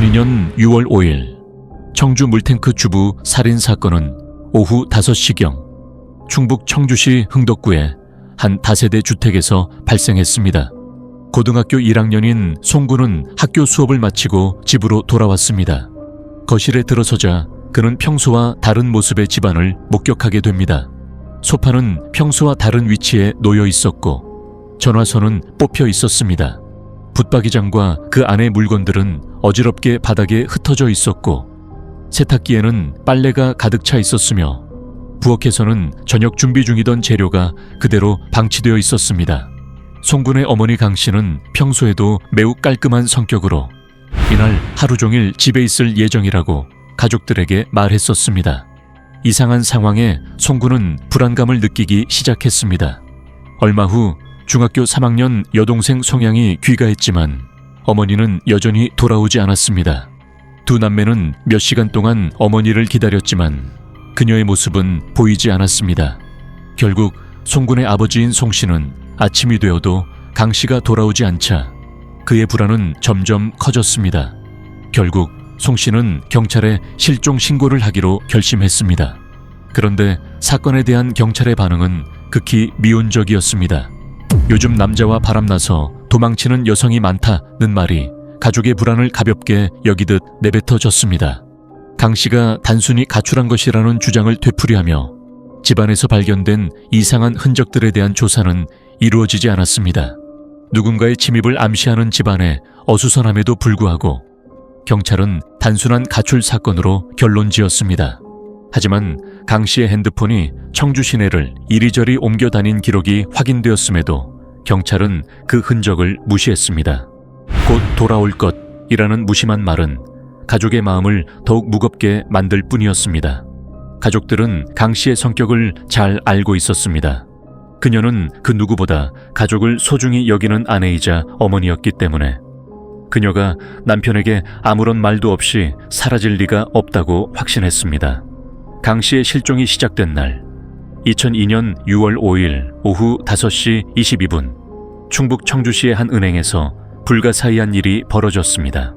2002년 6월 5일 청주 물탱크 주부 살인사건은 오후 5시경 충북 청주시 흥덕구의 한 다세대 주택에서 발생했습니다. 고등학교 1학년인 송군은 학교 수업을 마치고 집으로 돌아왔습니다. 거실에 들어서자 그는 평소와 다른 모습의 집안을 목격하게 됩니다. 소파는 평소와 다른 위치에 놓여 있었고 전화선은 뽑혀 있었습니다. 붙박이장과 그 안의 물건들은 어지럽게 바닥에 흩어져 있었고 세탁기에는 빨래가 가득 차 있었으며 부엌에서는 저녁 준비 중이던 재료가 그대로 방치되어 있었습니다. 송군의 어머니 강 씨는 평소에도 매우 깔끔한 성격으로 이날 하루 종일 집에 있을 예정이라고 가족들에게 말했었습니다. 이상한 상황에 송군은 불안감을 느끼기 시작했습니다. 얼마 후 중학교 3학년 여동생 송양이 귀가했지만 어머니는 여전히 돌아오지 않았습니다. 두 남매는 몇 시간 동안 어머니를 기다렸지만 그녀의 모습은 보이지 않았습니다. 결국 송군의 아버지인 송 씨는 아침이 되어도 강 씨가 돌아오지 않자 그의 불안은 점점 커졌습니다. 결국 송 씨는 경찰에 실종 신고를 하기로 결심했습니다. 그런데 사건에 대한 경찰의 반응은 극히 미온적이었습니다. 요즘 남자와 바람나서 도망치는 여성이 많다는 말이 가족의 불안을 가볍게 여기듯 내뱉어졌습니다. 강 씨가 단순히 가출한 것이라는 주장을 되풀이하며 집안에서 발견된 이상한 흔적들에 대한 조사는 이루어지지 않았습니다. 누군가의 침입을 암시하는 집안의 어수선함에도 불구하고 경찰은 단순한 가출 사건으로 결론지었습니다. 하지만 강 씨의 핸드폰이 청주 시내를 이리저리 옮겨 다닌 기록이 확인되었음에도 경찰은 그 흔적을 무시했습니다. 곧 돌아올 것이라는 무심한 말은 가족의 마음을 더욱 무겁게 만들 뿐이었습니다. 가족들은 강 씨의 성격을 잘 알고 있었습니다. 그녀는 그 누구보다 가족을 소중히 여기는 아내이자 어머니였기 때문에 그녀가 남편에게 아무런 말도 없이 사라질 리가 없다고 확신했습니다. 강 씨의 실종이 시작된 날 2002년 6월 5일 오후 5시 22분 충북 청주시의 한 은행에서 불가사의한 일이 벌어졌습니다.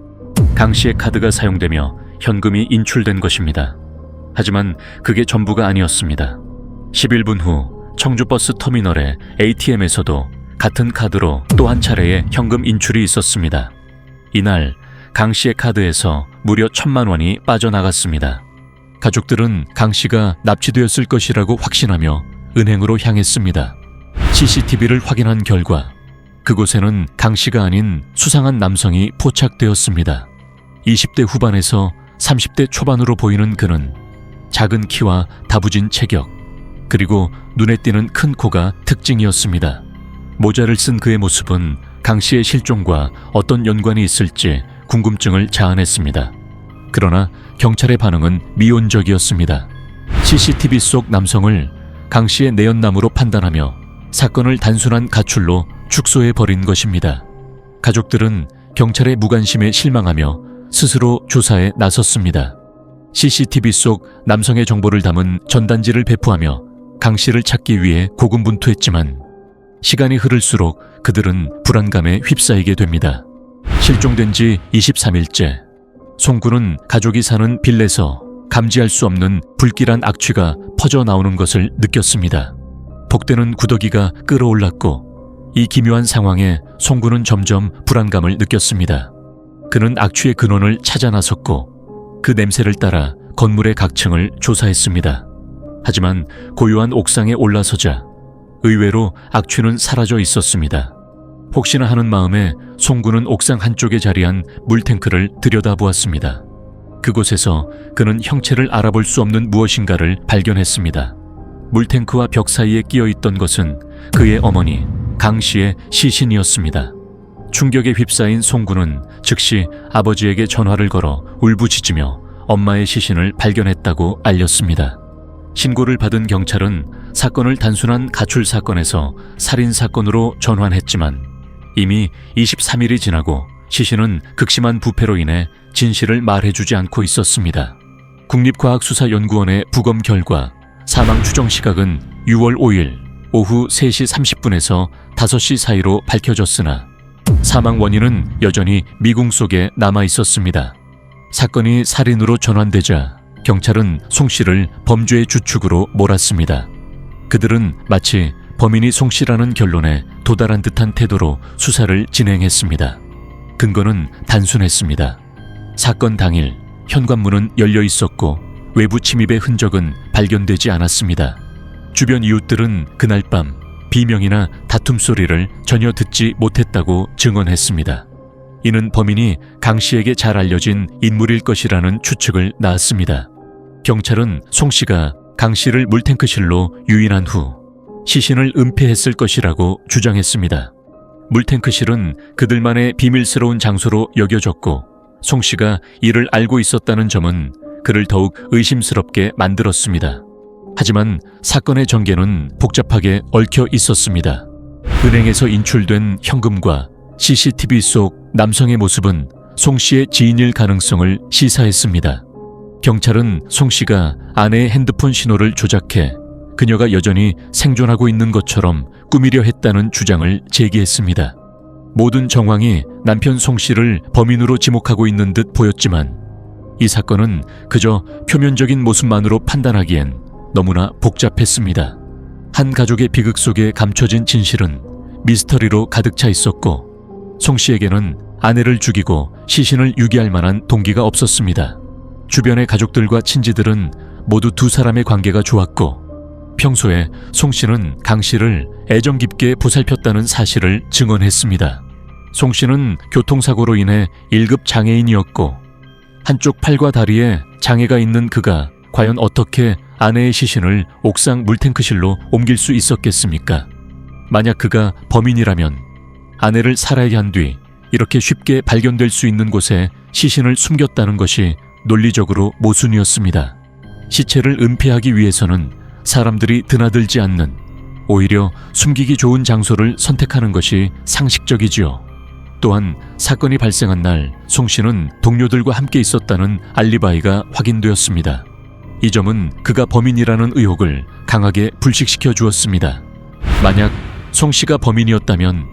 강 씨의 카드가 사용되며 현금이 인출된 것입니다. 하지만 그게 전부가 아니었습니다. 11분 후 청주버스 터미널의 ATM에서도 같은 카드로 또 한 차례의 현금 인출이 있었습니다. 이날 강 씨의 카드에서 무려 1,000만 원이 빠져나갔습니다. 가족들은 강 씨가 납치되었을 것이라고 확신하며 은행으로 향했습니다. CCTV를 확인한 결과 그곳에는 강 씨가 아닌 수상한 남성이 포착되었습니다. 20대 후반에서 30대 초반으로 보이는 그는 작은 키와 다부진 체격, 그리고 눈에 띄는 큰 코가 특징이었습니다. 모자를 쓴 그의 모습은 강 씨의 실종과 어떤 연관이 있을지 궁금증을 자아냈습니다. 그러나 경찰의 반응은 미온적이었습니다. CCTV 속 남성을 강 씨의 내연남으로 판단하며 사건을 단순한 가출로 축소해버린 것입니다. 가족들은 경찰의 무관심에 실망하며 스스로 조사에 나섰습니다. CCTV 속 남성의 정보를 담은 전단지를 배포하며 강 씨를 찾기 위해 고군분투했지만 시간이 흐를수록 그들은 불안감에 휩싸이게 됩니다. 실종된 지 23일째 송군은 가족이 사는 빌에서 감지할 수 없는 불길한 악취가 퍼져나오는 것을 느꼈습니다. 복되는 구더기가 끓어올랐고 이 기묘한 상황에 송군은 점점 불안감을 느꼈습니다. 그는 악취의 근원을 찾아 나섰고 그 냄새를 따라 건물의 각층을 조사했습니다. 하지만 고요한 옥상에 올라서자 의외로 악취는 사라져 있었습니다. 혹시나 하는 마음에 송군은 옥상 한쪽에 자리한 물탱크를 들여다보았습니다. 그곳에서 그는 형체를 알아볼 수 없는 무엇인가를 발견했습니다. 물탱크와 벽 사이에 끼어있던 것은 그의 어머니 강 씨의 시신이었습니다. 충격에 휩싸인 송군은 즉시 아버지에게 전화를 걸어 울부짖으며 엄마의 시신을 발견했다고 알렸습니다. 신고를 받은 경찰은 사건을 단순한 가출 사건에서 살인 사건으로 전환했지만 이미 23일이 지나고 시신은 극심한 부패로 인해 진실을 말해주지 않고 있었습니다. 국립과학수사연구원의 부검 결과 사망 추정 시각은 6월 5일 오후 3시 30분에서 5시 사이로 밝혀졌으나 사망 원인은 여전히 미궁 속에 남아 있었습니다. 사건이 살인으로 전환되자 경찰은 송 씨를 범죄의 주축으로 몰았습니다. 그들은 마치 범인이 송 씨라는 결론에 도달한 듯한 태도로 수사를 진행했습니다. 근거는 단순했습니다. 사건 당일 현관문은 열려 있었고 외부 침입의 흔적은 발견되지 않았습니다. 주변 이웃들은 그날 밤 비명이나 다툼 소리를 전혀 듣지 못했다고 증언했습니다. 이는 범인이 강 씨에게 잘 알려진 인물일 것이라는 추측을 낳았습니다. 경찰은 송 씨가 강 씨를 물탱크실로 유인한 후 시신을 은폐했을 것이라고 주장했습니다. 물탱크실은 그들만의 비밀스러운 장소로 여겨졌고 송 씨가 이를 알고 있었다는 점은 그를 더욱 의심스럽게 만들었습니다. 하지만 사건의 전개는 복잡하게 얽혀 있었습니다. 은행에서 인출된 현금과 CCTV 속 남성의 모습은 송 씨의 지인일 가능성을 시사했습니다. 경찰은 송 씨가 아내의 핸드폰 신호를 조작해 그녀가 여전히 생존하고 있는 것처럼 꾸미려 했다는 주장을 제기했습니다. 모든 정황이 남편 송 씨를 범인으로 지목하고 있는 듯 보였지만 이 사건은 그저 표면적인 모습만으로 판단하기엔 너무나 복잡했습니다. 한 가족의 비극 속에 감춰진 진실은 미스터리로 가득 차 있었고 송 씨에게는 아내를 죽이고 시신을 유기할 만한 동기가 없었습니다. 주변의 가족들과 친지들은 모두 두 사람의 관계가 좋았고 평소에 송 씨는 강 씨를 애정 깊게 보살폈다는 사실을 증언했습니다. 송 씨는 교통사고로 인해 1급 장애인이었고 한쪽 팔과 다리에 장애가 있는 그가 과연 어떻게 아내의 시신을 옥상 물탱크실로 옮길 수 있었겠습니까? 만약 그가 범인이라면 아내를 살해하게 한 뒤 이렇게 쉽게 발견될 수 있는 곳에 시신을 숨겼다는 것이 논리적으로 모순이었습니다. 시체를 은폐하기 위해서는 사람들이 드나들지 않는 오히려 숨기기 좋은 장소를 선택하는 것이 상식적이지요. 또한 사건이 발생한 날 송 씨는 동료들과 함께 있었다는 알리바이가 확인되었습니다. 이 점은 그가 범인이라는 의혹을 강하게 불식시켜 주었습니다. 만약 송 씨가 범인이었다면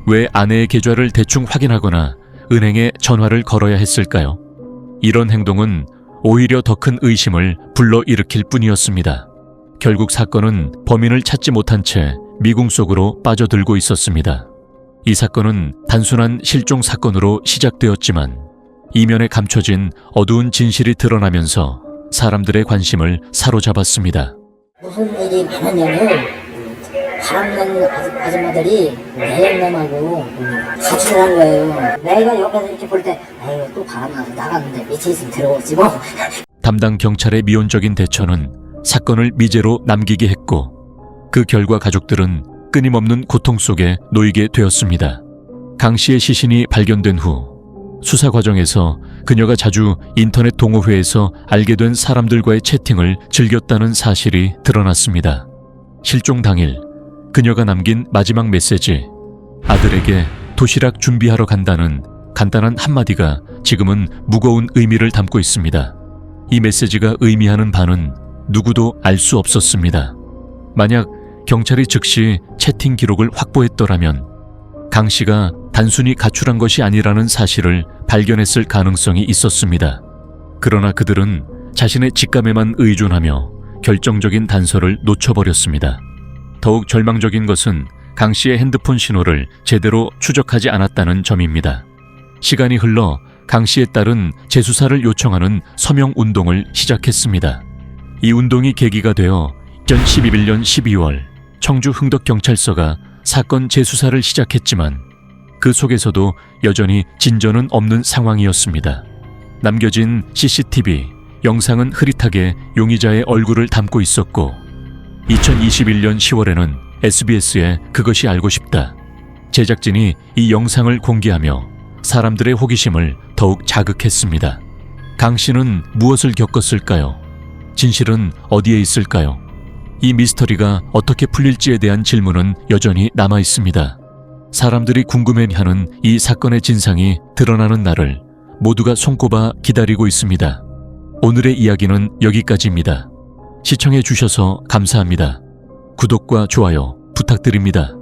왜 아내의 계좌를 대충 확인하거나 은행에 전화를 걸어야 했을까요? 이런 행동은 오히려 더 큰 의심을 불러일으킬 뿐이었습니다. 결국 사건은 범인을 찾지 못한 채 미궁 속으로 빠져들고 있었습니다. 이 사건은 단순한 실종 사건으로 시작되었지만 이면에 감춰진 어두운 진실이 드러나면서 사람들의 관심을 사로잡았습니다. 무슨 일이 많았냐면 바람난 아줌마들이 내형남하고 같이 들어간 거예요. 내가 옆에서 이렇게 볼 때 아유 또 바람나서 나갔는데 밑에 있으면 들어오지 뭐. 담당 경찰의 미온적인 대처는 사건을 미제로 남기게 했고 그 결과 가족들은 끊임없는 고통 속에 놓이게 되었습니다. 강 씨의 시신이 발견된 후 수사 과정에서 그녀가 자주 인터넷 동호회에서 알게 된 사람들과의 채팅을 즐겼다는 사실이 드러났습니다. 실종 당일 그녀가 남긴 마지막 메시지, 아들에게 도시락 준비하러 간다는 간단한 한마디가 지금은 무거운 의미를 담고 있습니다. 이 메시지가 의미하는 바는 누구도 알 수 없었습니다. 만약 경찰이 즉시 채팅 기록을 확보했더라면 강 씨가 단순히 가출한 것이 아니라는 사실을 발견했을 가능성이 있었습니다. 그러나 그들은 자신의 직감에만 의존하며 결정적인 단서를 놓쳐버렸습니다. 더욱 절망적인 것은 강 씨의 핸드폰 신호를 제대로 추적하지 않았다는 점입니다. 시간이 흘러 강 씨의 딸은 재수사를 요청하는 서명 운동을 시작했습니다. 이 운동이 계기가 되어 2011년 12월 청주 흥덕경찰서가 사건 재수사를 시작했지만 그 속에서도 여전히 진전은 없는 상황이었습니다. 남겨진 CCTV 영상은 흐릿하게 용의자의 얼굴을 담고 있었고 2021년 10월에는 SBS에 그것이 알고 싶다. 제작진이 이 영상을 공개하며 사람들의 호기심을 더욱 자극했습니다. 강 씨는 무엇을 겪었을까요? 진실은 어디에 있을까요? 이 미스터리가 어떻게 풀릴지에 대한 질문은 여전히 남아 있습니다. 사람들이 궁금해하는 이 사건의 진상이 드러나는 날을 모두가 손꼽아 기다리고 있습니다. 오늘의 이야기는 여기까지입니다. 시청해 주셔서 감사합니다. 구독과 좋아요 부탁드립니다.